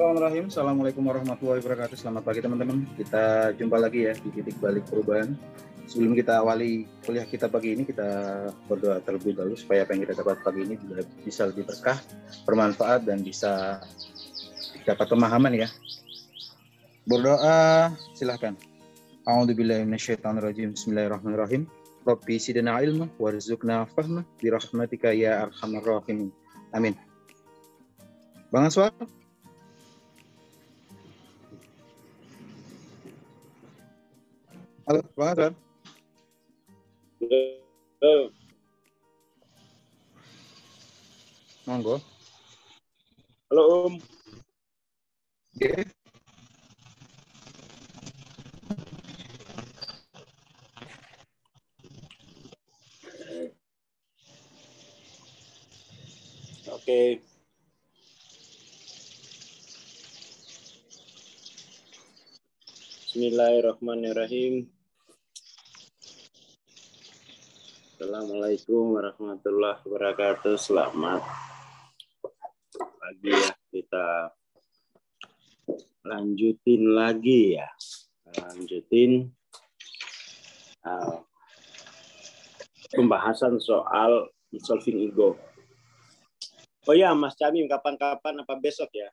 Bismillahirrahmanirrahim. Assalamualaikum warahmatullahi wabarakatuh. Selamat pagi teman-teman. Kita jumpa lagi ya di titik balik perubahan. Sebelum kita awali kuliah kita pagi ini, kita berdoa terlebih dahulu supaya apa yang kita dapat pagi ini bisa lebih berkah, bermanfaat, dan bisa dapat pemahaman ya. Berdoa, silahkan. A'udzubillahi minasyaitonirrajim. Bismillahirrahmanirrahim. Rabbi zidna ilma warzuqna fahma birahmatika ya arhamar rahimin. Amin. Bang Aswar? Halo, Bang Aswar? Monggo. Halo Om. Yeah. Oke. Bismillahirrahmanirrahim. Assalamualaikum warahmatullahi wabarakatuh. Selamat pagi ya. Kita lanjutin lagi ya. Pembahasan soal solving ego. Oh ya, Mas Camim, kapan-kapan apa besok ya?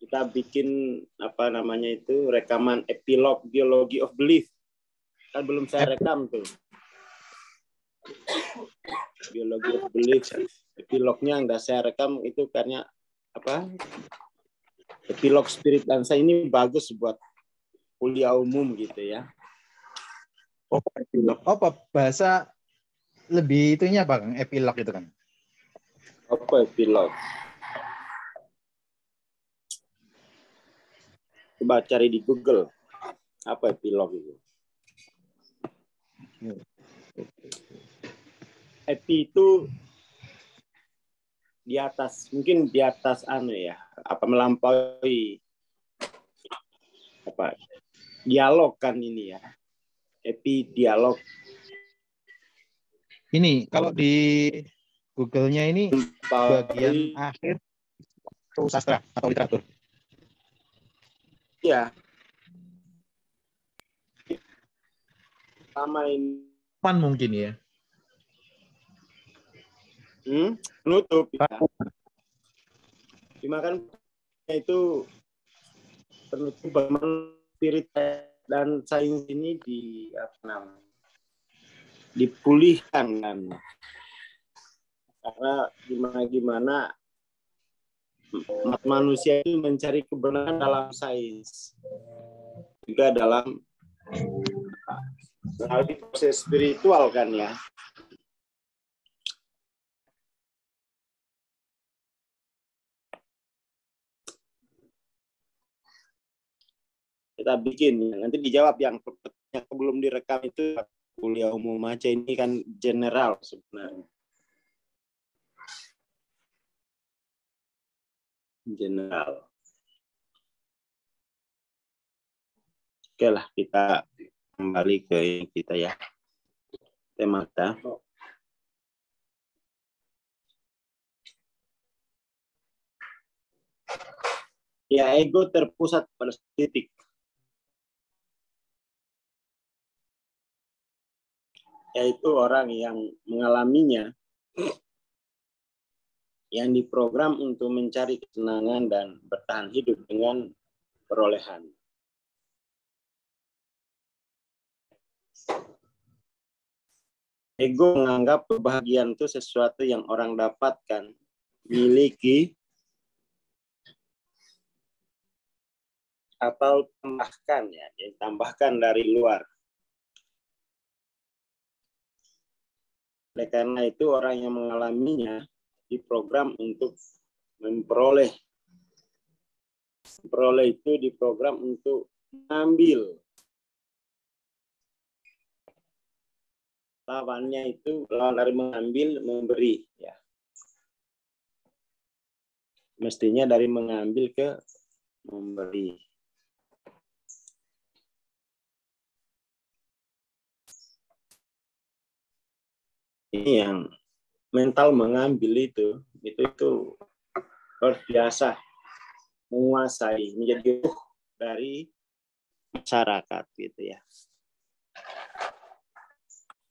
Kita bikin rekaman epilog biology of belief. Kan belum saya rekam tuh. Biology of belief. Epilognya nggak saya rekam itu karena epilog spirit dansa ini bagus buat kuliah umum gitu ya. Oh, epilog. Apa bahasa lebih itunya Bang, epilog itu kan? Apa epilog? Coba cari di Google. Apa epilog itu? Epi itu di atas, mungkin di atas melampaui dialog kan ini ya. Epi dialog. Ini kalau di Google-nya ini bagian akhir sastra atau literatur. Iya. Sama ini. Mungkin ya. Nutup ya. Cuma kan itu penutup bagaimana spirit dan sains ini dipulihkan kan. Karena gimana manusia itu mencari kebenaran dalam sains, juga dalam proses spiritual kan ya. Kita bikin, nanti dijawab yang belum direkam itu kuliah umum aja, ini kan general sebenarnya. General. Oke lah, kita kembali ke kita ya. Tema kita. Ya, ego terpusat pada titik. Yaitu orang yang mengalaminya, yang diprogram untuk mencari kesenangan dan bertahan hidup dengan perolehan. Ego menganggap kebahagiaan itu sesuatu yang orang dapatkan, miliki, atau tambahkan dari luar. Oleh karena itu orang yang mengalaminya diprogram untuk memperoleh. Memperoleh itu diprogram untuk mengambil. Lawannya itu, lawan dari mengambil, memberi. Ya. Mestinya dari mengambil ke memberi. Ini yang mental mengambil itu luar biasa. menguasai, menjadi ruh dari masyarakat gitu ya.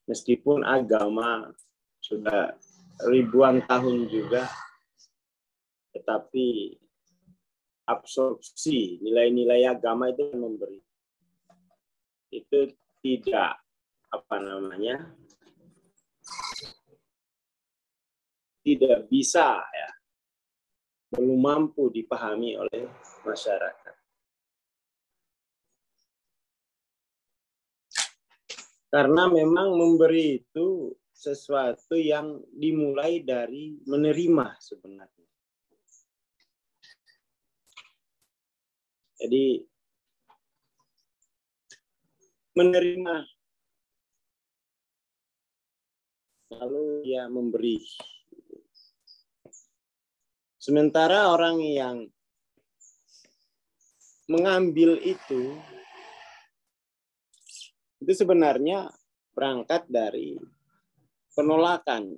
Meskipun agama sudah ribuan tahun juga, tetapi absorpsi nilai-nilai agama itu memberi. Itu tidak tidak bisa ya, belum mampu dipahami oleh masyarakat. Karena memang memberi itu sesuatu yang dimulai dari menerima sebenarnya. Jadi menerima, lalu dia memberi. Sementara orang yang mengambil itu sebenarnya berangkat dari penolakan.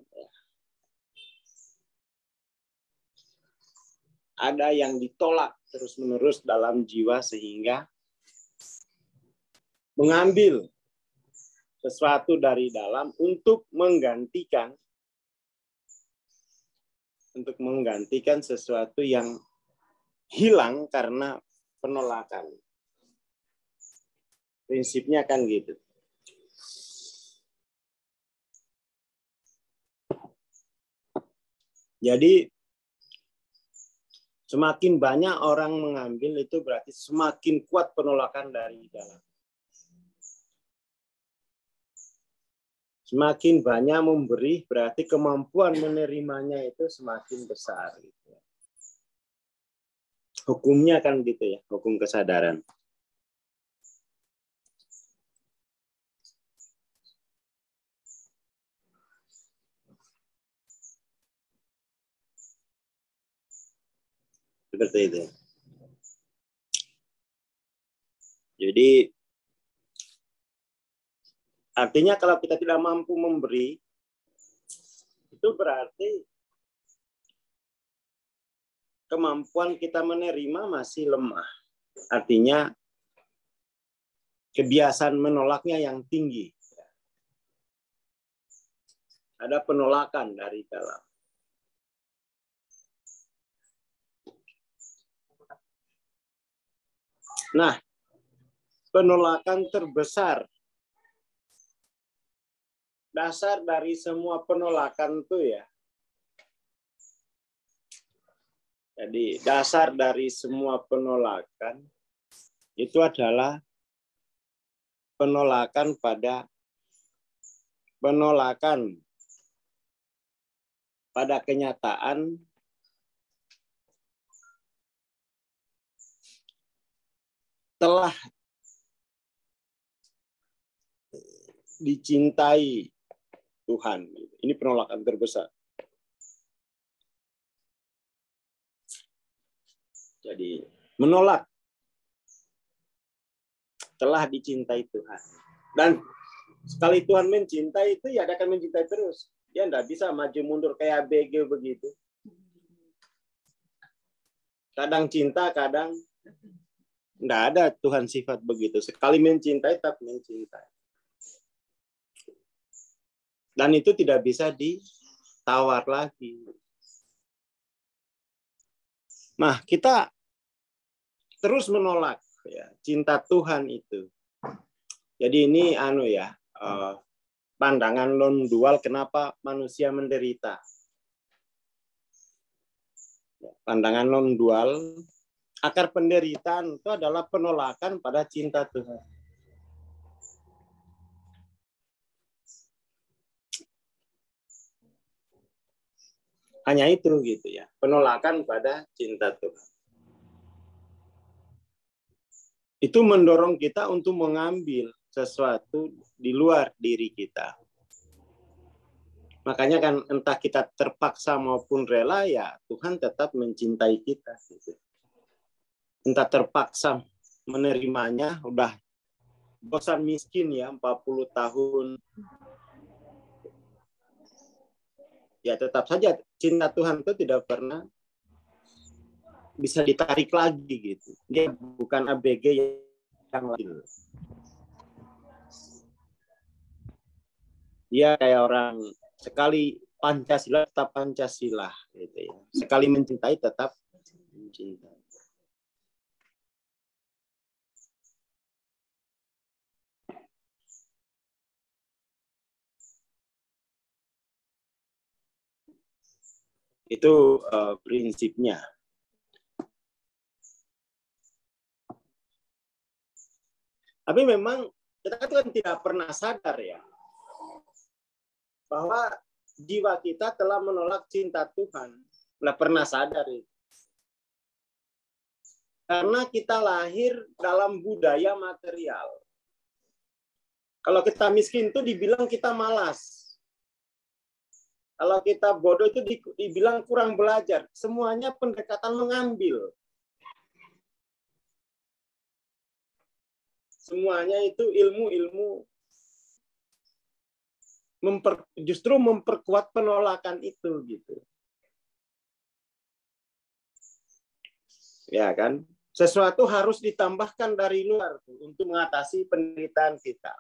Ada yang ditolak terus-menerus dalam jiwa sehingga mengambil sesuatu dari dalam untuk menggantikan sesuatu yang hilang karena penolakan. Prinsipnya kan gitu. Jadi semakin banyak orang mengambil itu berarti semakin kuat penolakan dari dalam. Semakin banyak memberi berarti kemampuan menerimanya itu semakin besar. Hukumnya kan gitu ya, hukum kesadaran. Seperti itu. Jadi artinya kalau kita tidak mampu memberi, itu berarti kemampuan kita menerima masih lemah. Artinya kebiasaan menolaknya yang tinggi. Ada penolakan dari dalam. Nah, penolakan terbesar, dasar dari semua penolakan itu ya. Jadi dasar dari semua penolakan itu adalah penolakan pada kenyataan telah dicintai Tuhan. Ini penolakan terbesar. Jadi menolak telah dicintai Tuhan. Dan sekali Tuhan mencintai itu ya dia akan mencintai terus. Dia tidak bisa maju mundur kayak ABG begitu. Kadang cinta, kadang tidak ada Tuhan sifat begitu. Sekali mencintai, tak mencintai. Dan itu tidak bisa ditawar lagi. Nah, kita terus menolak ya, cinta Tuhan itu. Jadi ini pandangan non dual kenapa manusia menderita. Pandangan non dual, akar penderitaan itu adalah penolakan pada cinta Tuhan. Hanya itu gitu ya, penolakan pada cinta Tuhan. Itu mendorong kita untuk mengambil sesuatu di luar diri kita. Makanya kan entah kita terpaksa maupun rela ya Tuhan tetap mencintai kita. Gitu. Entah terpaksa menerimanya, udah bosan miskin ya 40 tahun. Ya tetap saja cinta Tuhan itu tidak pernah bisa ditarik lagi gitu. Dia bukan ABG yang lain. Dia kayak orang sekali Pancasila tetap Pancasila gitu ya. Sekali mencintai tetap mencintai. Itu prinsipnya. Tapi memang kita kan tidak pernah sadar ya bahwa jiwa kita telah menolak cinta Tuhan. Nggak pernah sadar itu. Karena kita lahir dalam budaya material. Kalau kita miskin itu dibilang kita malas. Kalau kita bodoh itu dibilang kurang belajar. Semuanya pendekatan mengambil. Semuanya itu ilmu-ilmu justru memperkuat penolakan itu gitu. Ya kan? Sesuatu harus ditambahkan dari luar untuk mengatasi penderitaan kita.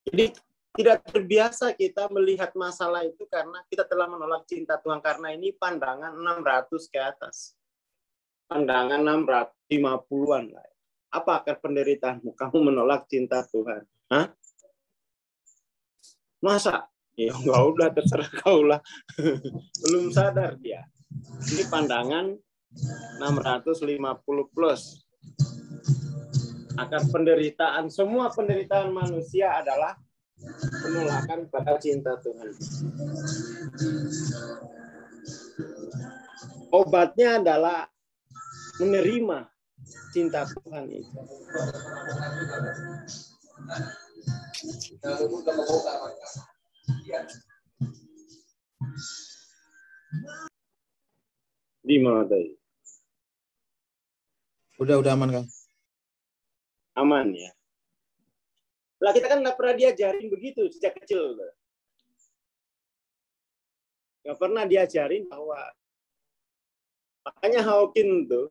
Jadi tidak terbiasa kita melihat masalah itu karena kita telah menolak cinta Tuhan. Karena ini pandangan 600 ke atas. Pandangan 650-an. Apa akar penderitaanmu? Kamu menolak cinta Tuhan. Hah? Masa? Ya enggak, udah terserah kau lah. Belum sadar dia. Ini pandangan 650 plus. Akar penderitaan, semua penderitaan manusia adalah penolakan pada cinta Tuhan. Obatnya adalah menerima cinta Tuhan itu. Di mana tadi? Udah aman, Kang. Aman ya. Lah kita kan nggak pernah diajarin begitu sejak kecil. Nggak pernah diajarin bahwa makanya Hawking tuh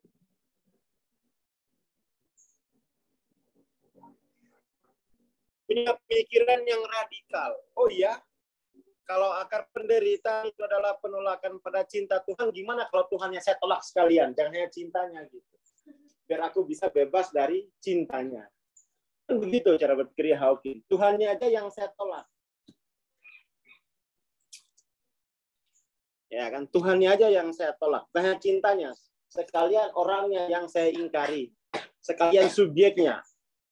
punya pikiran yang radikal. Oh iya, kalau akar penderitaan itu adalah penolakan pada cinta Tuhan, gimana kalau Tuhannya saya tolak sekalian? Jangan hanya cintanya gitu. Biar aku bisa bebas dari cintanya. Kan begitu cara berpikir Hawking. Tuhannya aja yang saya tolak. Ya kan, Tuhannya aja yang saya tolak. Banyak cintanya. Sekalian orangnya yang saya ingkari. Sekalian subjeknya.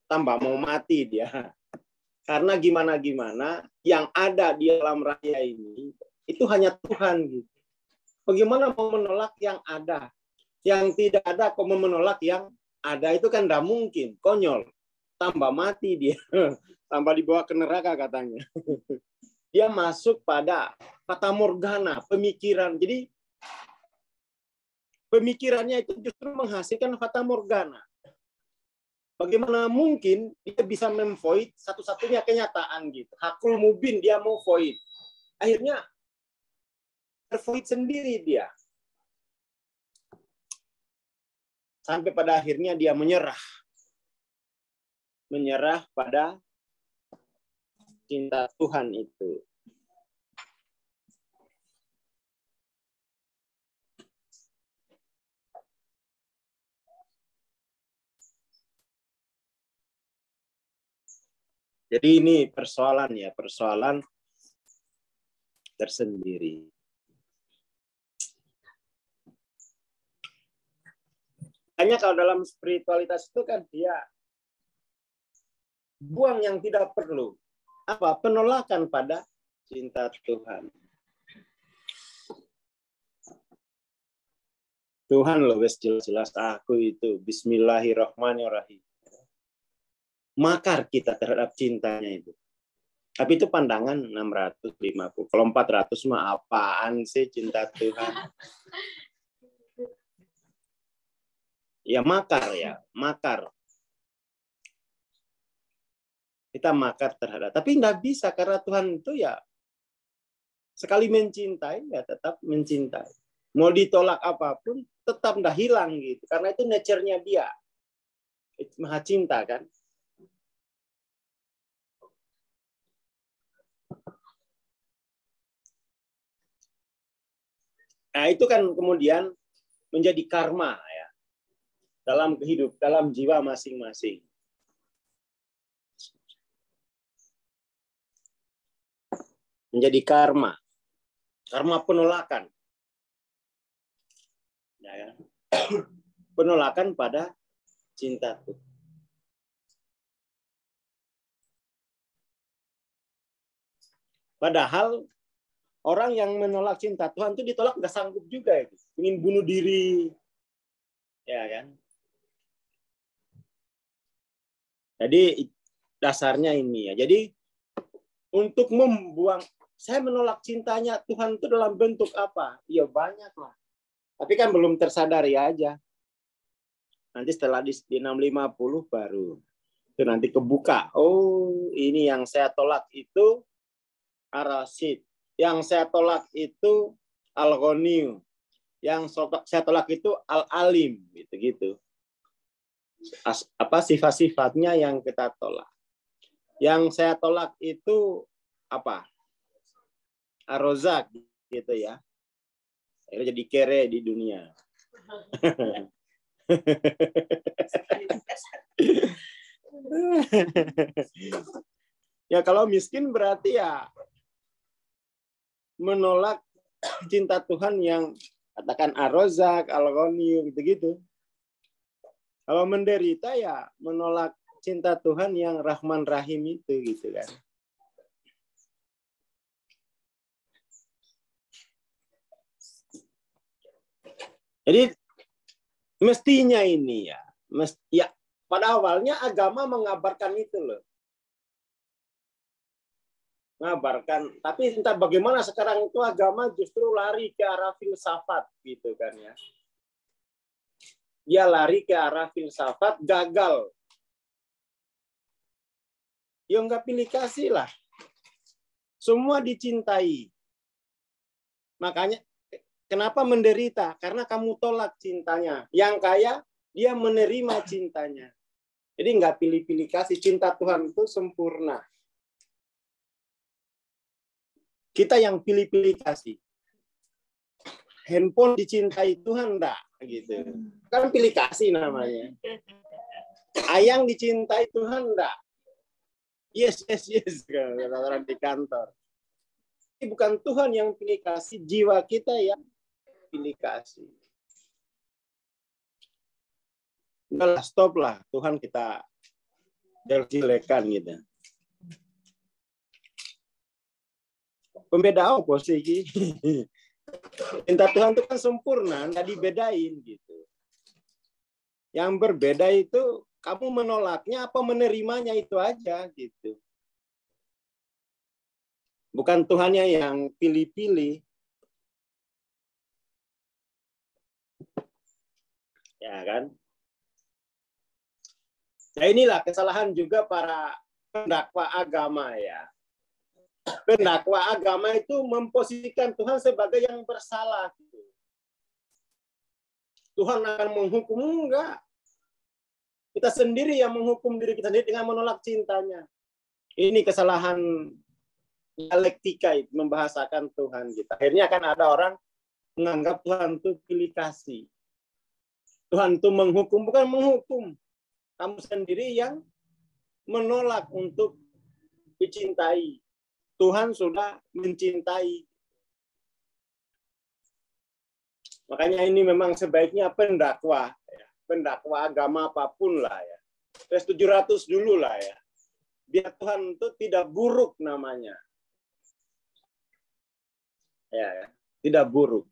Tambah mau mati dia. Karena gimana-gimana yang ada di alam raya ini itu hanya Tuhan gitu. Bagaimana mau menolak yang ada? Yang tidak ada kok mau menolak yang ada, itu kan tidak mungkin, konyol. Tambah mati dia. Tambah dibawa ke neraka katanya. Dia masuk pada fata morgana, pemikiran. Jadi pemikirannya itu justru menghasilkan fata morgana. Bagaimana mungkin dia bisa memvoid satu-satunya kenyataan gitu. Hakul mubin dia mau void. Akhirnya tervoid sendiri dia. Sampai pada akhirnya dia menyerah. Menyerah pada cinta Tuhan itu. Jadi ini persoalan ya, persoalan tersendiri. Hanya kalau dalam spiritualitas itu kan dia buang yang tidak perlu. Apa? Penolakan pada cinta Tuhan. Tuhan loh, wes jelas-jelas aku itu Bismillahirrahmanirrahim. Makar kita terhadap cintanya itu. Tapi itu pandangan 650. Kalau 400 mah apaan sih cinta Tuhan? Ya makar ya, makar. Kita makar terhadap. Tapi nggak bisa karena Tuhan itu ya sekali mencintai ya tetap mencintai. Mau ditolak apapun tetap nggak hilang gitu. Karena itu nature-nya dia. Itu maha cinta kan. Nah, itu kan kemudian menjadi karma ya dalam kehidupan, dalam jiwa masing-masing. Menjadi karma. Karma penolakan. Ya, penolakan pada cinta Tuhan. Padahal orang yang menolak cinta Tuhan itu ditolak nggak sanggup juga itu. Ingin bunuh diri. Ya kan? Jadi dasarnya ini ya. Jadi untuk membuang, saya menolak cintanya Tuhan itu dalam bentuk apa? Ya banyak lah. Tapi kan belum tersadari aja. Nanti setelah di 650 baru itu nanti kebuka. Oh, ini yang saya tolak itu arasid. Yang saya tolak itu al-ghani. Yang saya tolak itu al-alim, gitu-gitu. Apa sifat-sifatnya yang kita tolak. Yang saya tolak itu apa? Ar-Razzaq gitu ya. Akhirnya jadi kere di dunia. Ya kalau miskin berarti ya menolak cinta Tuhan yang katakan Ar-Razzaq, Al-Ghani gitu-gitu. Kalau menderita ya menolak cinta Tuhan yang Rahman Rahim itu gitu kan. Jadi mestinya ini ya pada awalnya agama mengabarkan itu loh. Mengabarkan, tapi entah bagaimana sekarang itu agama justru lari ke arah filsafat gitu kan ya. Dia lari ke arah filsafat, gagal. Ya nggak pilih kasih lah. Semua dicintai. Makanya kenapa menderita? Karena kamu tolak cintanya. Yang kaya, dia menerima cintanya. Jadi nggak pilih-pilih kasih. Cinta Tuhan itu sempurna. Kita yang pilih-pilih kasih. Handphone dicintai Tuhan enggak? Gitu. Kan pilih kasih namanya. Ayang dicintai Tuhan enggak? Yes. Kata orang di kantor. Ini bukan Tuhan yang pilih kasih, jiwa kita yang pilih kasih. Udah stop lah, Tuhan kita jelek-jelekan gitu. Pembeda apa sih? Cinta Tuhan itu kan sempurna, nggak dibedain gitu. Yang berbeda itu kamu menolaknya apa menerimanya itu aja gitu. Bukan Tuhannya yang pilih-pilih. Ya kan? Nah inilah kesalahan juga para pendakwa agama ya. Pendakwa agama itu memposisikan Tuhan sebagai yang bersalah. Tuhan akan menghukum, enggak. Kita sendiri yang menghukum diri kita sendiri dengan menolak cintanya. Ini kesalahan dialektika itu, membahasakan Tuhan kita. Akhirnya akan ada orang menganggap Tuhan itu pilih kasih. Tuhan itu menghukum, bukan menghukum. Kamu sendiri yang menolak untuk dicintai. Tuhan sudah mencintai. Makanya ini memang sebaiknya pendakwa agama apapun lah ya. 700 dulu lah ya. Biar Tuhan itu tidak buruk namanya. Ya, tidak buruk.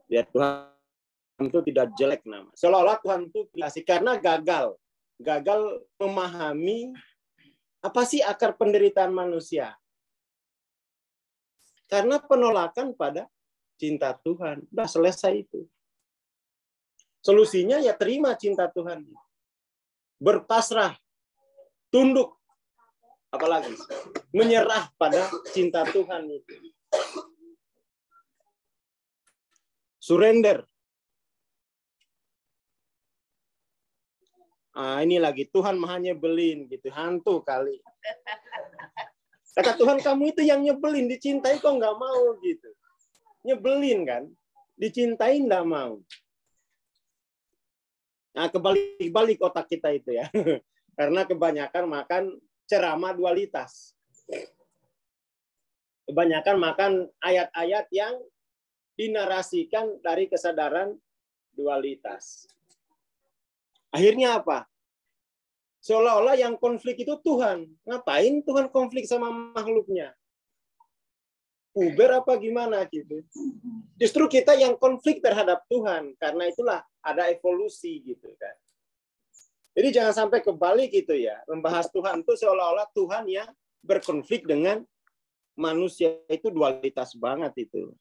Biar Tuhan itu tidak jelek nama. Seolah-olah Tuhan itu kasih karena gagal memahami apa sih akar penderitaan manusia. Karena penolakan pada cinta Tuhan. Udah selesai itu. Solusinya ya terima cinta Tuhan. Berpasrah, tunduk, apalagi menyerah pada cinta Tuhan itu. Surrender. Ini lagi Tuhan maha nyebelin gitu, hantu kali. Kata Tuhan, kamu itu yang nyebelin, dicintai kok nggak mau gitu. Nyebelin kan, dicintai nggak mau. Nah, kebalik-balik otak kita itu ya. Karena kebanyakan makan ceramah dualitas. Kebanyakan makan ayat-ayat yang dinarasikan dari kesadaran dualitas. Akhirnya apa? Seolah-olah yang konflik itu Tuhan. Ngapain Tuhan konflik sama makhluknya? Puber apa gimana gitu. Justru kita yang konflik terhadap Tuhan. Karena itulah ada evolusi gitu kan. Jadi jangan sampai kebalik gitu ya. Membahas Tuhan itu seolah-olah Tuhan yang berkonflik dengan manusia, itu dualitas banget itu.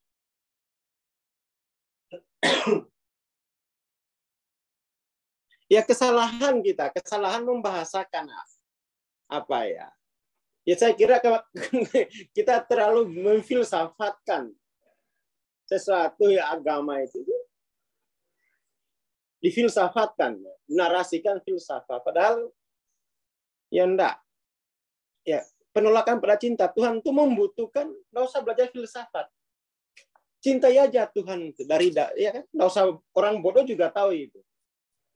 Ya kesalahan kita, kesalahan membahasakan apa ya? Ya saya kira kita terlalu memfilsafatkan sesuatu ya, agama itu difilsafatkan, narasikan filsafat. Padahal ya enggak. Ya penolakan pada cinta Tuhan itu membutuhkan, nggak usah belajar filsafat. Cintai aja Tuhan itu dari ya kan, nggak usah, orang bodoh juga tahu itu.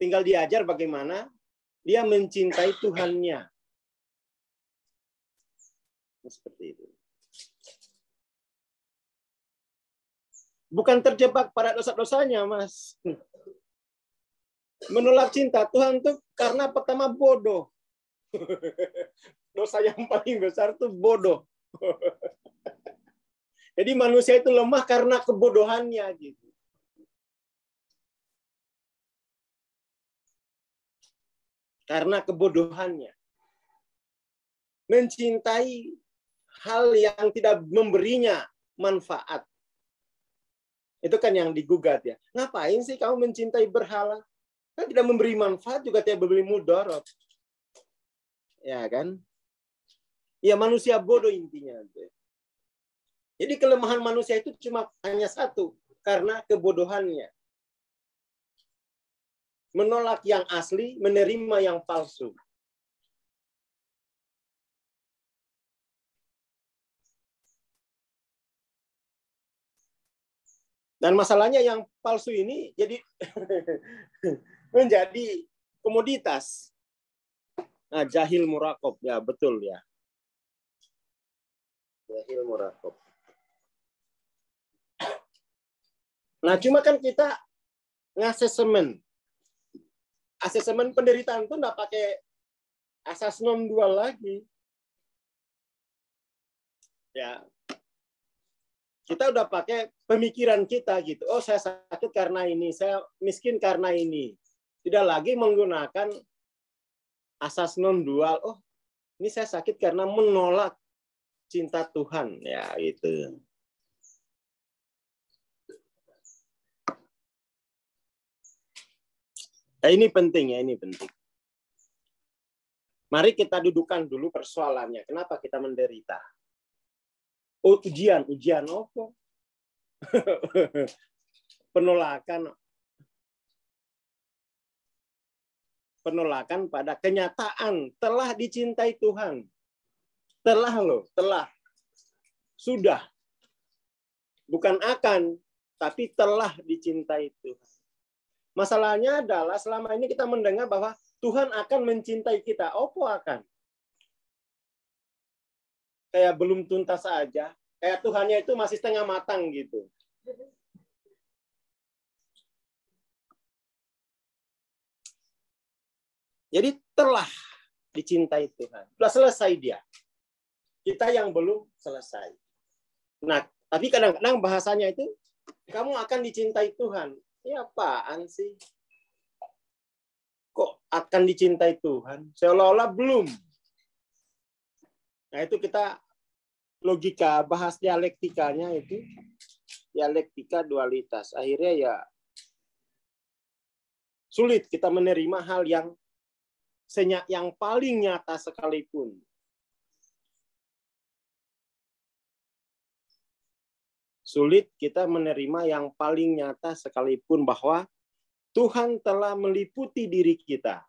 Tinggal diajar bagaimana dia mencintai Tuhannya. Seperti itu. Bukan terjebak pada dosa-dosanya, Mas. Menolak cinta Tuhan itu karena pertama bodoh. Dosa yang paling besar itu bodoh. Jadi manusia itu lemah karena kebodohannya gitu. Karena kebodohannya. Mencintai hal yang tidak memberinya manfaat. Itu kan yang digugat ya. Ngapain sih kamu mencintai berhala? Kan tidak memberi manfaat, juga tidak memberi mudarat. Ya kan? Ya manusia bodoh intinya. Jadi kelemahan manusia itu cuma hanya satu. Karena kebodohannya. Menolak yang asli, menerima yang palsu. Dan masalahnya yang palsu ini jadi menjadi komoditas. Nah, jahil murakob, ya betul ya. Jahil murakob. Nah, cuma kan kita ngasesemen. Asesemen penderitaan itu nggak pakai asas non dual lagi. Ya, kita udah pakai pemikiran kita gitu. Oh, saya sakit karena ini, saya miskin karena ini. Tidak lagi menggunakan asas non dual. Oh, ini saya sakit karena menolak cinta Tuhan, ya gitu. Nah, ini penting ya, ini penting. Mari kita dudukkan dulu persoalannya. Kenapa kita menderita? Oh, ujian apa? Penolakan pada kenyataan telah dicintai Tuhan. Telah. Sudah. Bukan akan, tapi telah dicintai Tuhan. Masalahnya adalah selama ini kita mendengar bahwa Tuhan akan mencintai kita. Apa akan? Kayak belum tuntas saja. Kayak Tuhannya itu masih setengah matang gitu. Jadi telah dicintai Tuhan. Sudah selesai dia. Kita yang belum selesai. Nah, tapi kadang-kadang bahasanya itu, kamu akan dicintai Tuhan. Ya apaan sih? Kok akan dicintai Tuhan? Seolah-olah belum. Nah itu kita logika, bahas dialektikanya itu. Dialektika dualitas. Akhirnya ya sulit kita menerima hal yang paling nyata sekalipun. Sulit kita menerima yang paling nyata sekalipun bahwa Tuhan telah meliputi diri kita.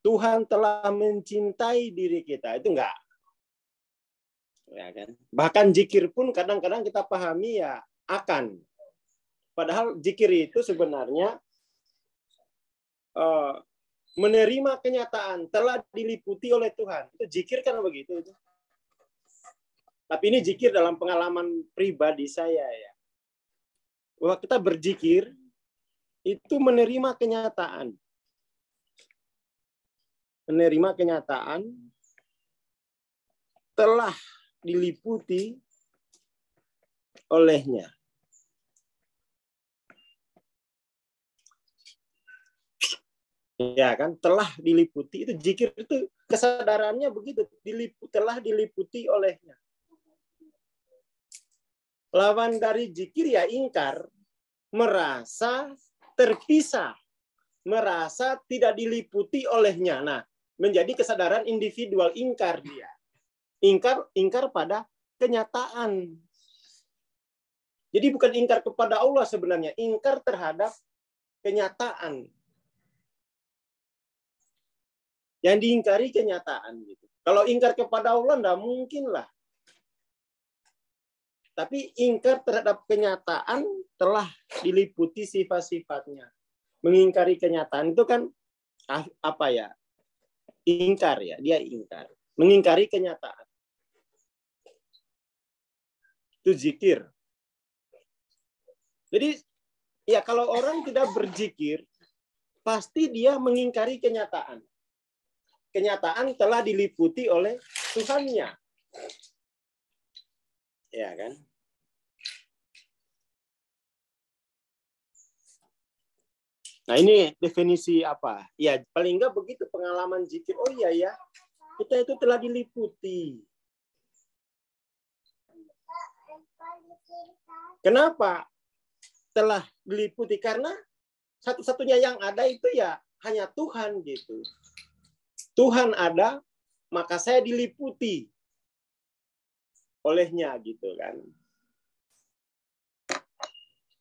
Tuhan telah mencintai diri kita. Itu enggak. Ya kan? Bahkan zikir pun kadang-kadang kita pahami ya akan. Padahal zikir itu sebenarnya menerima kenyataan telah diliputi oleh Tuhan. Itu zikir kan begitu. Tapi ini zikir dalam pengalaman pribadi saya ya. Bahwa kita berzikir itu menerima kenyataan. Menerima kenyataan telah diliputi olehnya. Ya kan, telah diliputi, itu zikir itu kesadarannya begitu, telah diliputi olehnya. Lawan dari zikir ya ingkar, merasa terpisah, merasa tidak diliputi olehnya. Nah, menjadi kesadaran individual, ingkar dia. Ingkar pada kenyataan. Jadi bukan ingkar kepada Allah sebenarnya, ingkar terhadap kenyataan. Yang diingkari kenyataan gitu. Kalau ingkar kepada Allah enggak mungkin lah. Tapi ingkar terhadap kenyataan telah diliputi sifat-sifatnya. Mengingkari kenyataan itu kan apa ya? Ingkar ya, dia ingkar. Mengingkari kenyataan. Itu zikir. Jadi ya kalau orang tidak berzikir, pasti dia mengingkari kenyataan. Kenyataan telah diliputi oleh Tuhannya. Ya kan? Nah ini definisi apa? Ya paling enggak begitu pengalaman zikir. Oh iya ya, kita itu telah diliputi. Kenapa telah diliputi? Karena satu-satunya yang ada itu ya hanya Tuhan gitu. Tuhan ada, maka saya diliputi olehnya gitu kan.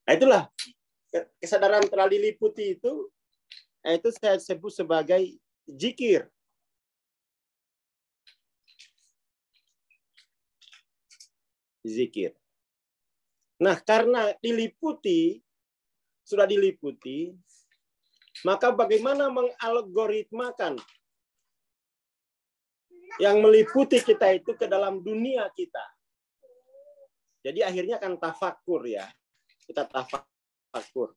Nah, itulah kesadaran telah diliputi itu saya sebut sebagai zikir. Zikir. Nah, karena sudah diliputi, maka bagaimana mengalgoritmakan yang meliputi kita itu ke dalam dunia kita. Jadi akhirnya kan tafakur ya. Kita tafakur.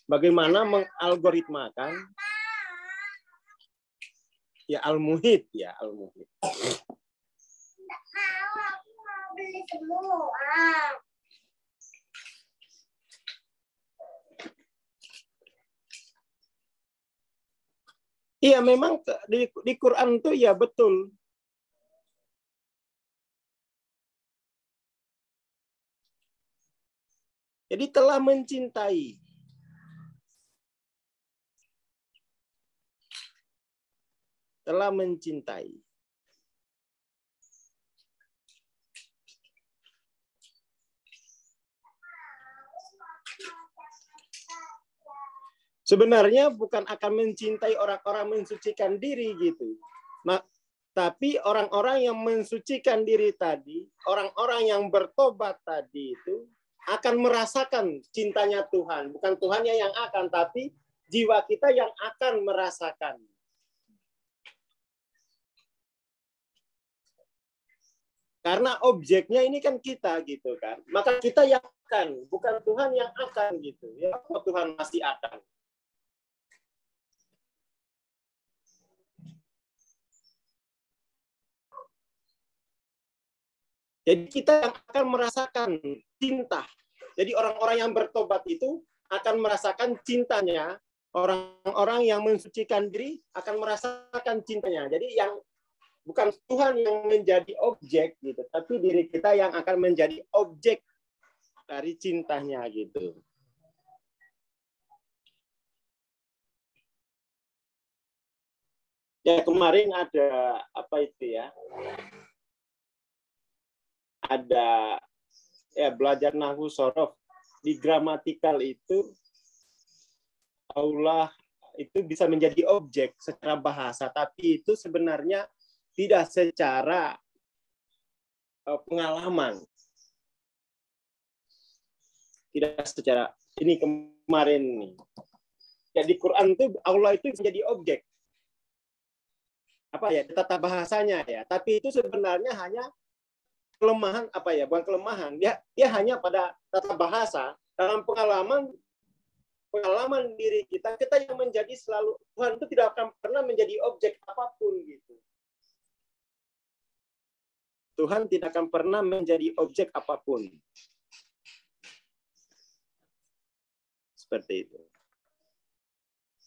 Bagaimana mengalgoritmakan ya al-muhit ya, al-muhit. Beli semua. Iya, memang di Quran itu ya betul. Jadi telah mencintai. Telah mencintai. Sebenarnya bukan akan mencintai orang-orang mensucikan diri gitu. Tapi orang-orang yang mensucikan diri tadi, orang-orang yang bertobat tadi itu akan merasakan cintanya Tuhan. Bukan Tuhannya yang akan, tapi jiwa kita yang akan merasakan. Karena objeknya ini kan kita gitu kan. Maka kita yang akan, bukan Tuhan yang akan gitu. Ya kok Tuhan masih akan. Jadi kita yang akan merasakan cinta. Jadi orang-orang yang bertobat itu akan merasakan cintanya. Orang-orang yang mensucikan diri akan merasakan cintanya. Jadi yang bukan Tuhan yang menjadi objek gitu, tapi diri kita yang akan menjadi objek dari cintanya gitu. Ya kemarin ada apa itu ya? Ada ya belajar nahwu sorof di gramatikal itu Allah itu bisa menjadi objek secara bahasa, tapi itu sebenarnya tidak secara pengalaman. Tidak secara ini kemarin nih. Ya di Quran itu Allah itu menjadi objek. Apa ya, tata bahasanya ya, tapi itu sebenarnya hanya kelemahan apa ya, bukan kelemahan, dia hanya pada tata bahasa. Dalam pengalaman diri kita yang menjadi selalu, Tuhan itu tidak akan pernah menjadi objek apapun gitu. Tuhan tidak akan pernah menjadi objek apapun. Seperti itu.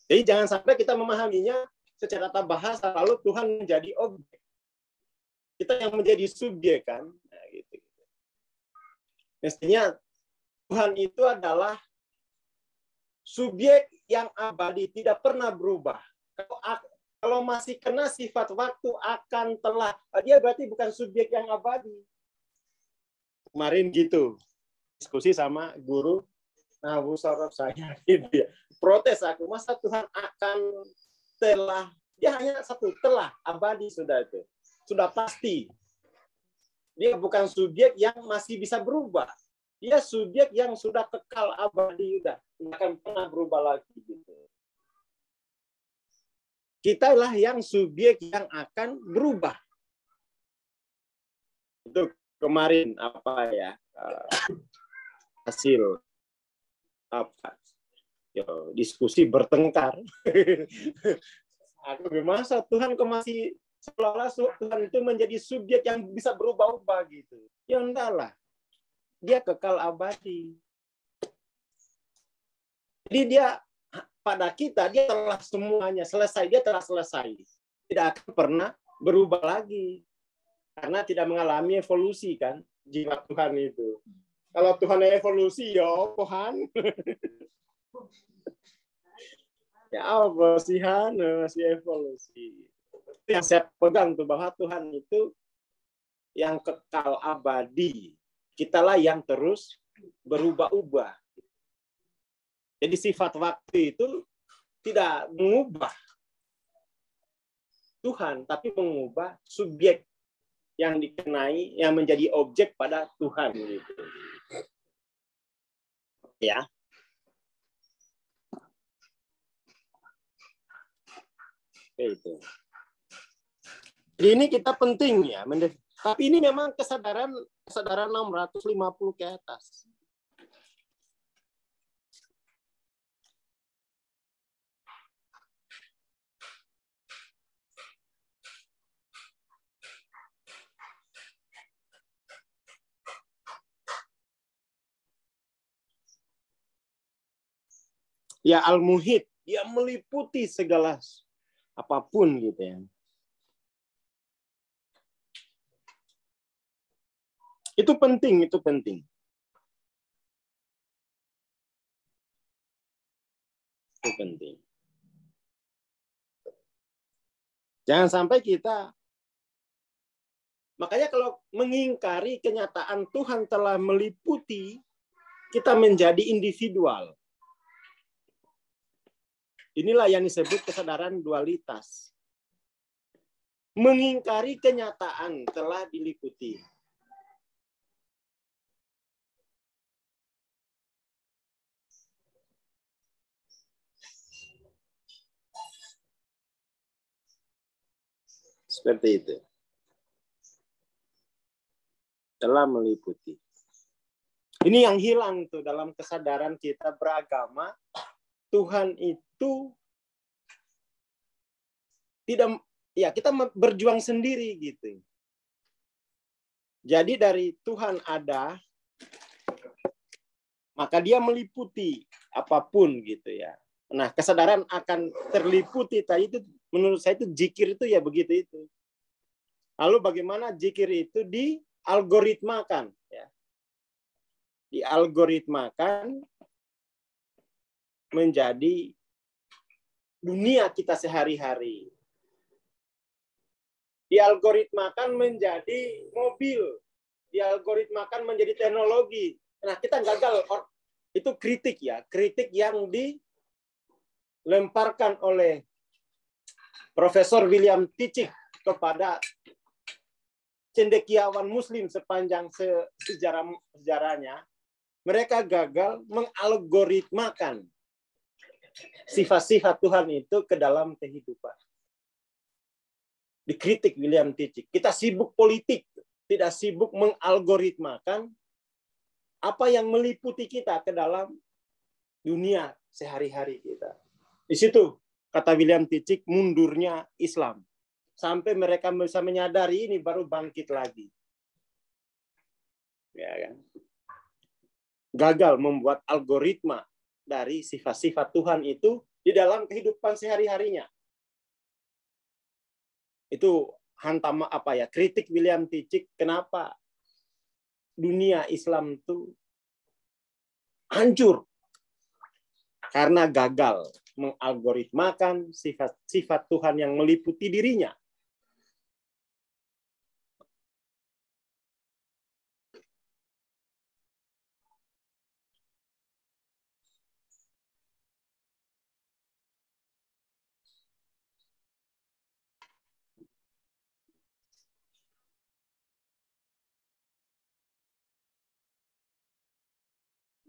Jadi jangan sampai kita memahaminya secara tata bahasa, lalu Tuhan menjadi objek. Kita yang menjadi subjek kan. Nah, gitu. Mestinya Tuhan itu adalah subjek yang abadi, tidak pernah berubah. Kalau masih kena sifat waktu akan telah, dia berarti bukan subjek yang abadi. Kemarin gitu, diskusi sama guru nahwu sorof saya. Gitu ya. Protes aku, masa Tuhan akan telah, dia hanya satu, telah, abadi sudah itu. Sudah pasti. Dia bukan subjek yang masih bisa berubah. Dia subjek yang sudah kekal abadi, sudah tidak akan pernah berubah lagi. Gitu. Kita lah yang subjek yang akan berubah. Itu kemarin apa ya hasil apa? Yo, diskusi bertengkar. Aku bermasa Tuhan kok masih seolah-olah Tuhan itu menjadi subjek yang bisa berubah-ubah gitu. Ya entahlah. Dia kekal abadi. Jadi dia pada kita, dia telah semuanya selesai. Dia telah selesai. Tidak akan pernah berubah lagi. Karena tidak mengalami evolusi kan. Jiwa Tuhan itu. Kalau Tuhan evolusi, ya Tuhan. Ya apa sih masih evolusi. Itu yang saya pegang tuh, bahwa Tuhan itu yang kekal abadi. Kitalah yang terus berubah-ubah. Jadi sifat waktu itu tidak mengubah Tuhan, tapi mengubah subjek yang dikenai, yang menjadi objek pada Tuhan. Gitu. Ya. Itu. Jadi ini kita penting ya, tapi ini memang kesadaran 650 ke atas. Ya al-muhit, dia meliputi segala apapun gitu ya. Itu penting, itu penting. Itu penting. Jangan sampai kita, makanya kalau mengingkari kenyataan Tuhan telah meliputi, kita menjadi individual. Inilah yang disebut kesadaran dualitas. Mengingkari kenyataan telah diliputi. Seperti itu. Telah meliputi. Ini yang hilang tuh dalam kesadaran kita beragama. Tuhan itu tidak, ya kita berjuang sendiri gitu. Jadi dari Tuhan ada, maka dia meliputi apapun gitu ya. Nah, kesadaran akan terliputi tadi itu menurut saya itu zikir itu ya begitu itu. Lalu bagaimana zikir itu dialgoritmakan ya. Dialgoritmakan menjadi dunia kita sehari-hari. dialgoritmakan menjadi mobil, dialgoritmakan menjadi teknologi. Nah, kita gagal. Itu kritik ya, kritik yang dilemparkan oleh Profesor William Titchik kepada cendekiawan Muslim sepanjang sejarahnya. Mereka gagal mengalgoritmakan sifat-sifat Tuhan itu ke dalam kehidupan. Dikritik William Titchik. Kita sibuk politik, tidak sibuk mengalgoritmakan apa yang meliputi kita ke dalam dunia sehari-hari kita. Di situ, kata William Titchik, mundurnya Islam. Sampai mereka bisa menyadari ini baru bangkit lagi. Ya kan? Gagal membuat algoritma dari sifat-sifat Tuhan itu di dalam kehidupan sehari-harinya. Itu hantam kritik William Titchik, kenapa dunia Islam itu hancur karena gagal mengalgoritmakan sifat-sifat Tuhan yang meliputi dirinya.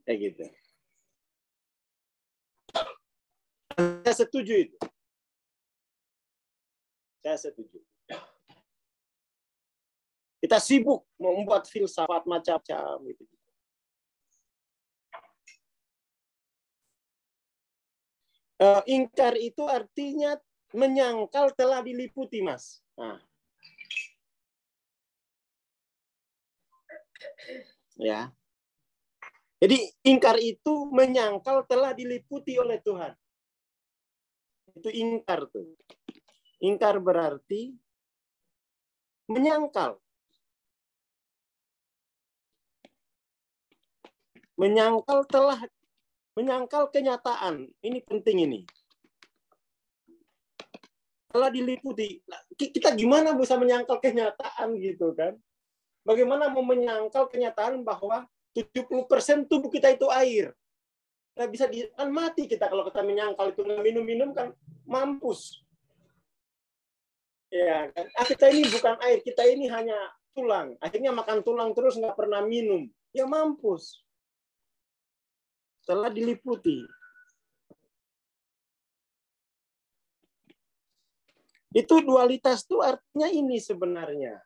Kayak gitu. Saya setuju itu. Saya setuju. Kita sibuk membuat filsafat macam-macam gitu. Ingkar itu artinya menyangkal telah diliputi, Mas. Nah. Ya. Jadi ingkar itu menyangkal telah diliputi oleh Tuhan. Itu ingkar tuh. Ingkar berarti menyangkal. Menyangkal kenyataan. Ini penting ini. Telah diliputi. Kita gimana bisa menyangkal kenyataan gitu kan? Bagaimana mau menyangkal kenyataan bahwa 70% tubuh kita itu air. Nah, kan mati kita kalau kita menyangkal itu minum-minum kan mampus. Ya kan? Kita ini bukan air, kita ini hanya tulang. Akhirnya makan tulang terus nggak pernah minum. Ya mampus. Telah diliputi. Itu dualitas itu artinya ini sebenarnya.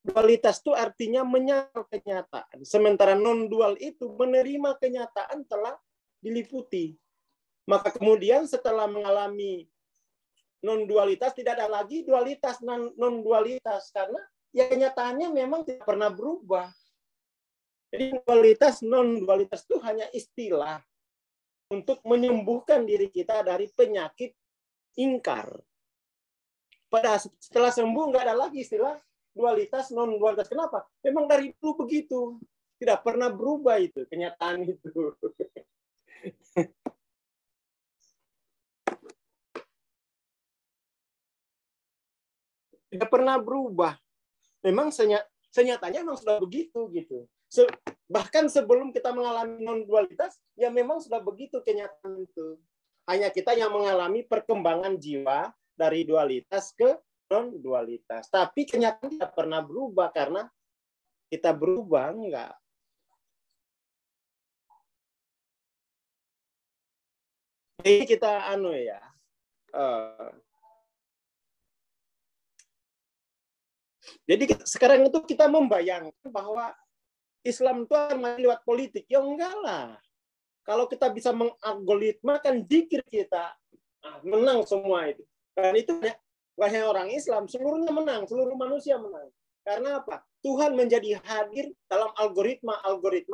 Dualitas itu artinya menyangkal kenyataan. Sementara non-dual itu menerima kenyataan telah diliputi. Maka kemudian setelah mengalami non-dualitas, tidak ada lagi dualitas, non-dualitas. Karena ya kenyataannya memang tidak pernah berubah. Jadi dualitas, non-dualitas itu hanya istilah untuk menyembuhkan diri kita dari penyakit ingkar. Setelah sembuh, nggak ada lagi istilah dualitas, non-dualitas. Kenapa? Memang dari dulu begitu. Tidak pernah berubah itu, kenyataan itu. Tidak pernah berubah. Memang senyatanya memang sudah begitu gitu. Bahkan sebelum kita mengalami non-dualitas, ya memang sudah begitu kenyataan itu. Hanya kita yang mengalami perkembangan jiwa dari dualitas ke non-dualitas. Tapi kenyataan tidak pernah berubah karena kita berubah, enggak. Jadi kita jadi sekarang itu kita membayangkan bahwa Islam itu akan maju lewat politik. Ya enggak lah. Kalau kita bisa mengalgoritmakan zikir kita, menang semua itu. Dan itu banyak orang Islam, seluruhnya menang, seluruh manusia menang. Karena apa? Tuhan menjadi hadir dalam algoritma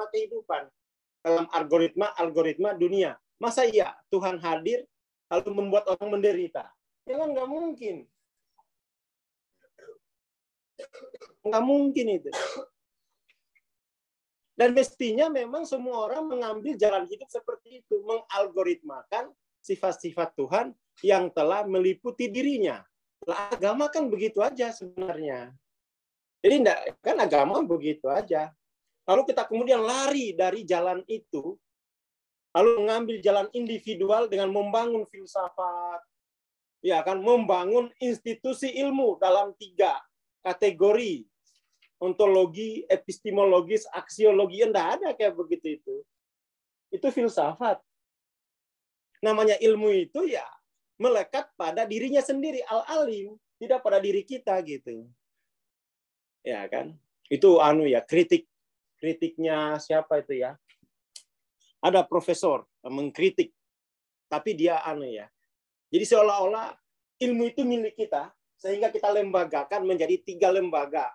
kehidupan. Dalam algoritma dunia. Masa iya Tuhan hadir lalu membuat orang menderita? Ya kan nggak mungkin. Nggak mungkin itu. Dan mestinya memang semua orang mengambil jalan hidup seperti itu. Mengalgoritmakan sifat-sifat Tuhan yang telah meliputi dirinya. Lah, agama kan begitu aja sebenarnya. Jadi enggak, kan agama begitu aja. Lalu kita kemudian lari dari jalan itu, lalu mengambil jalan individual dengan membangun filsafat, ya kan, membangun institusi ilmu dalam 3 kategori, ontologi, epistemologis, aksiologi. Enggak ada kayak begitu itu. Itu filsafat. Namanya ilmu itu ya melekat pada dirinya sendiri, al-alim, tidak pada diri kita gitu. Ya kan? Itu ya, kritiknya siapa itu ya? Ada profesor mengkritik, tapi dia ya. Jadi seolah-olah ilmu itu milik kita, sehingga kita lembagakan menjadi 3 lembaga.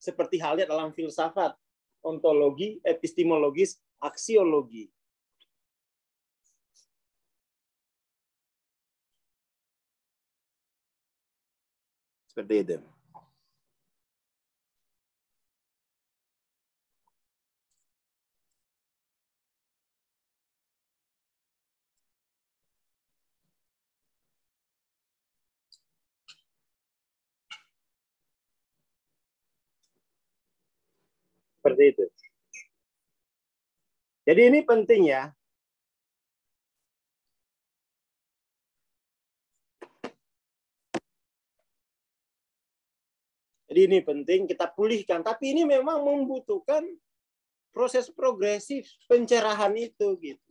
Seperti halnya dalam filsafat, ontologi, epistemologis, aksiologi. Seperti itu. Seperti itu. Jadi ini penting ya. Jadi ini penting kita pulihkan. Tapi ini memang membutuhkan proses progresif pencerahan itu gitu.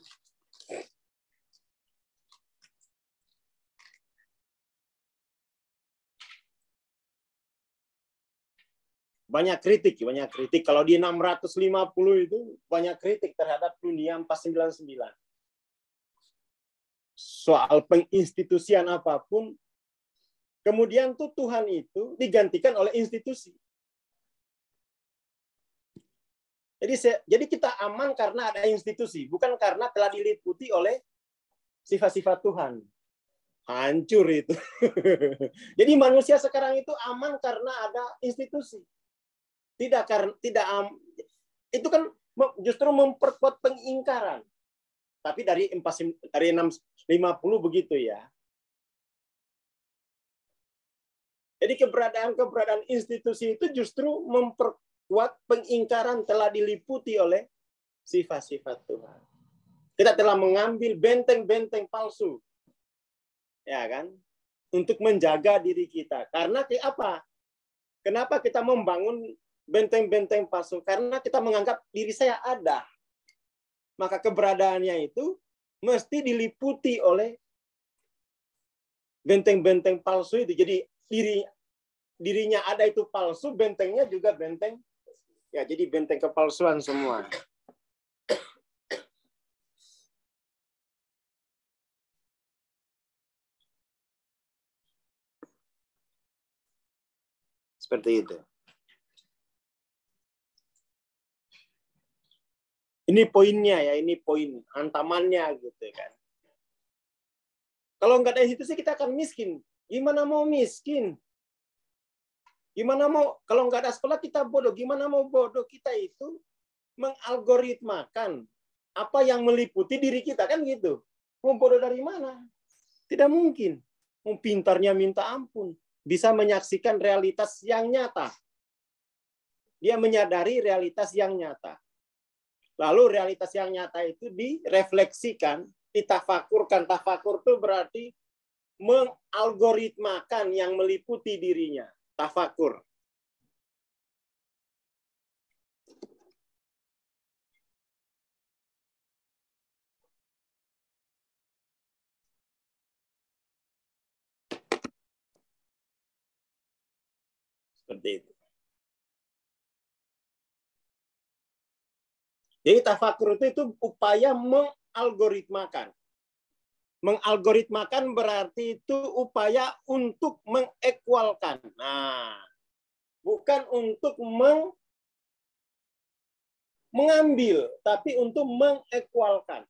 Banyak kritik. Kalau di 650 itu banyak kritik terhadap dunia 499. Soal penginstitusian apapun, kemudian tuh Tuhan itu digantikan oleh institusi. Jadi kita aman karena ada institusi, bukan karena telah diliputi oleh sifat-sifat Tuhan. Hancur itu. Jadi manusia sekarang itu aman karena ada institusi. Itu kan justru memperkuat pengingkaran. Tapi dari 650 begitu ya. Jadi keberadaan institusi itu justru memperkuat pengingkaran telah diliputi oleh sifat-sifat Tuhan. Kita telah mengambil benteng-benteng palsu. Ya kan? Untuk menjaga diri kita. Karena apa? Kenapa kita membangun benteng-benteng palsu? Karena kita menganggap diri saya ada. Maka keberadaannya itu mesti diliputi oleh benteng-benteng palsu itu. Jadi dirinya ada itu palsu, bentengnya juga benteng. Ya, jadi benteng kepalsuan semua. Seperti itu. Ini poinnya ya, ini poin hantamannya gitu kan. Kalau nggak ada institusi kita akan miskin. Gimana mau miskin? Gimana mau kalau nggak ada sekolah kita bodoh? Gimana mau bodoh? Kita itu mengalgoritmakan apa yang meliputi diri kita kan gitu. Mau bodoh dari mana? Tidak mungkin. Mau pintarnya minta ampun. Bisa menyaksikan realitas yang nyata. Dia menyadari realitas yang nyata. Lalu realitas yang nyata itu direfleksikan, ditafakurkan. Tafakur itu berarti mengalgoritmakan yang meliputi dirinya. Tafakur. Seperti itu. Jadi tafakur itu upaya mengalgoritmakan. Mengalgoritmakan berarti itu upaya untuk mengekualkan. Nah, bukan untuk mengambil, tapi untuk mengekualkan.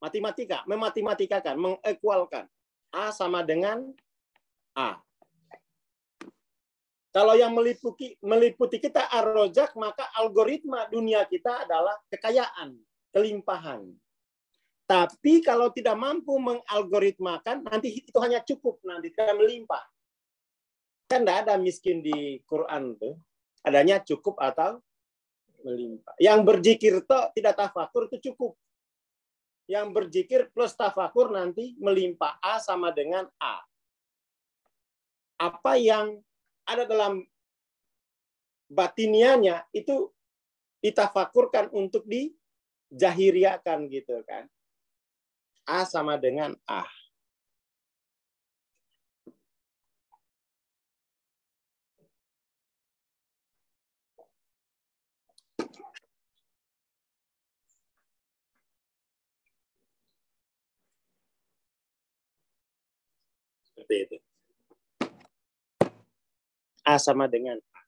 Mematematikakan, mengekualkan. A sama dengan A. Kalau yang meliputi kita ar-rozak, maka algoritma dunia kita adalah kekayaan, kelimpahan. Tapi kalau tidak mampu mengalgoritmakan, nanti itu hanya cukup, nanti tidak melimpah. Kan tidak ada miskin di Quran tuh. Adanya cukup atau melimpah. Yang berzikir toh tidak tafakur itu cukup. Yang berzikir plus tafakur nanti melimpah. A sama dengan A. Apa yang ada dalam batinianya itu ditafakurkan untuk dijahiriakan gitu kan. A sama dengan A. Seperti itu. A sama dengan A.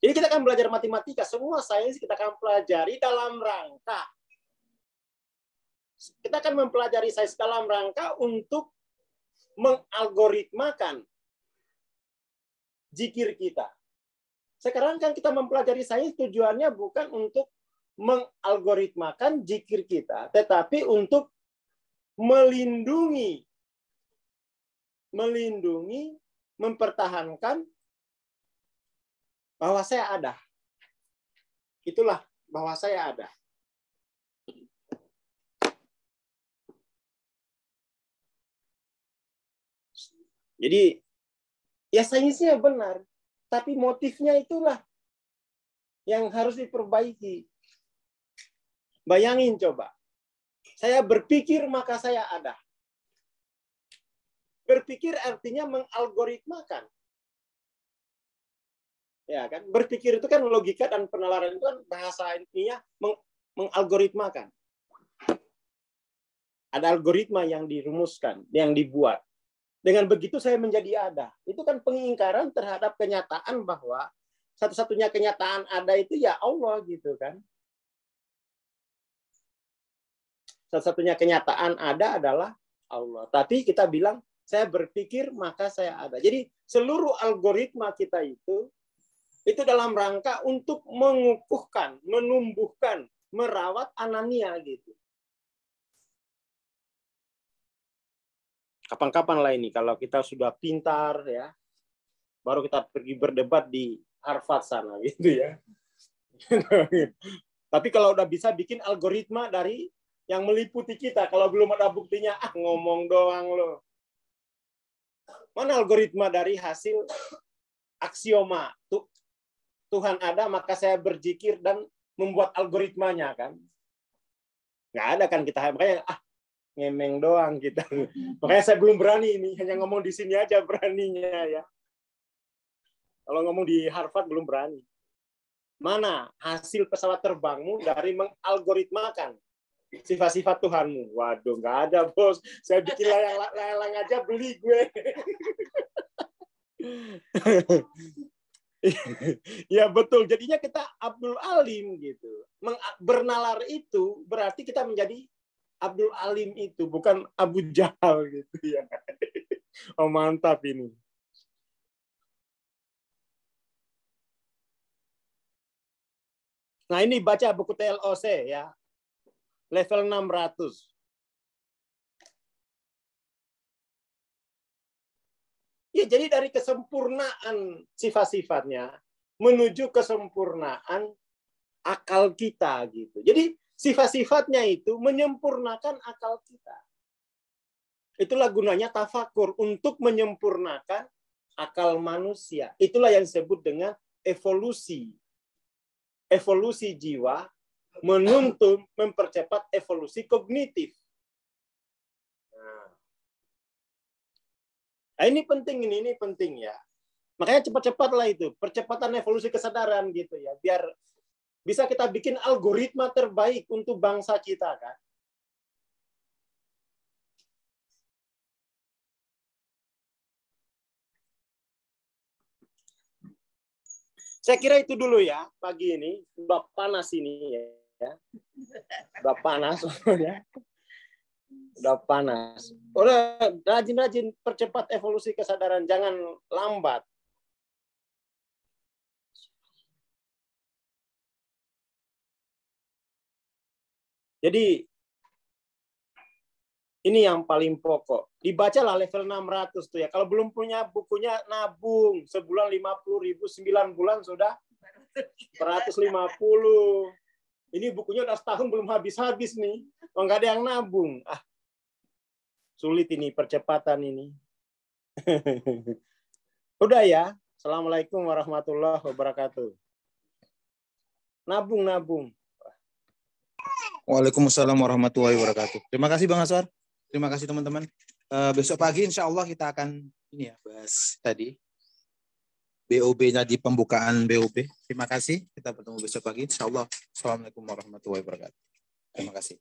Jadi kita akan belajar matematika. Semua sains kita akan pelajari dalam rangka. Kita akan mempelajari sains dalam rangka untuk mengalgoritmakan zikir kita. Sekarang kan kita mempelajari sains tujuannya bukan untuk mengalgoritmakan zikir kita, tetapi untuk melindungi, mempertahankan bahwa saya ada. Itulah bahwa saya ada. Jadi, ya sainsnya benar, tapi motifnya itulah yang harus diperbaiki. Bayangin coba, saya berpikir maka saya ada. Berpikir artinya mengalgoritmakan. Ya kan, berpikir itu kan logika dan penalaran itu kan bahasa intinya mengalgoritmakan. Ada algoritma yang dirumuskan, yang dibuat. Dengan begitu saya menjadi ada. Itu kan pengingkaran terhadap kenyataan bahwa satu-satunya kenyataan ada itu ya Allah gitu kan. Satu-satunya kenyataan ada adalah Allah. Tapi kita bilang saya berpikir maka saya ada. Jadi seluruh algoritma kita itu dalam rangka untuk mengukuhkan, menumbuhkan, merawat anania gitu. Kapan-kapan lah ini kalau kita sudah pintar ya, baru kita pergi berdebat di Harvard sana gitu ya. Tapi kalau udah bisa bikin algoritma dari yang meliputi kita, kalau belum ada buktinya, ngomong doang loh. Mana algoritma dari hasil aksioma Tuhan ada maka saya berzikir dan membuat algoritmanya kan? Nggak ada kan kita, makanya ngemeng doang kita. Makanya saya belum berani ini, hanya ngomong di sini aja beraninya ya. Kalau ngomong di Harvard belum berani. Mana hasil pesawat terbangmu dari mengalgoritmakan sifat-sifat Tuhanmu? Waduh, nggak ada bos. Saya bikin layang-layang aja beli gue. Ya betul. Jadinya kita Abdul Alim gitu. Bernalar itu berarti kita menjadi Abdul Alim itu, bukan Abu Jahal gitu ya. Oh mantap ini. Nah ini baca buku TLOC ya. Level 600. Ya jadi dari kesempurnaan sifat-sifatnya menuju kesempurnaan akal kita gitu. Jadi sifat-sifatnya itu menyempurnakan akal kita. Itulah gunanya tafakur, untuk menyempurnakan akal manusia. Itulah yang disebut dengan evolusi. Evolusi jiwa menuntun, mempercepat evolusi kognitif. Nah, ini penting ya. Makanya cepat-cepatlah itu, percepatan evolusi kesadaran gitu ya, biar bisa kita bikin algoritma terbaik untuk bangsa kita kan. Saya kira itu dulu ya pagi ini. Udah panas ini ya. Udah panas ya. Udah panas. Udah rajin-rajin percepat evolusi kesadaran, jangan lambat. Jadi ini yang paling pokok. Dibacalah level 600 tuh ya. Kalau belum punya bukunya, nabung. Sebulan 50.000, 9 bulan sudah 150. Ini bukunya udah setahun belum habis-habis nih. Oh, nggak ada yang nabung. Sulit ini percepatan ini. Udah ya. Assalamualaikum warahmatullahi wabarakatuh. Nabung. Waalaikumsalam warahmatullahi wabarakatuh. Terima kasih Bang Aswar. Terima kasih teman-teman. Besok pagi insya Allah kita akan ini ya bahas tadi BOB-nya di pembukaan BOB. Terima kasih. Kita bertemu besok pagi insya Allah. Assalamualaikum warahmatullahi wabarakatuh. Terima kasih.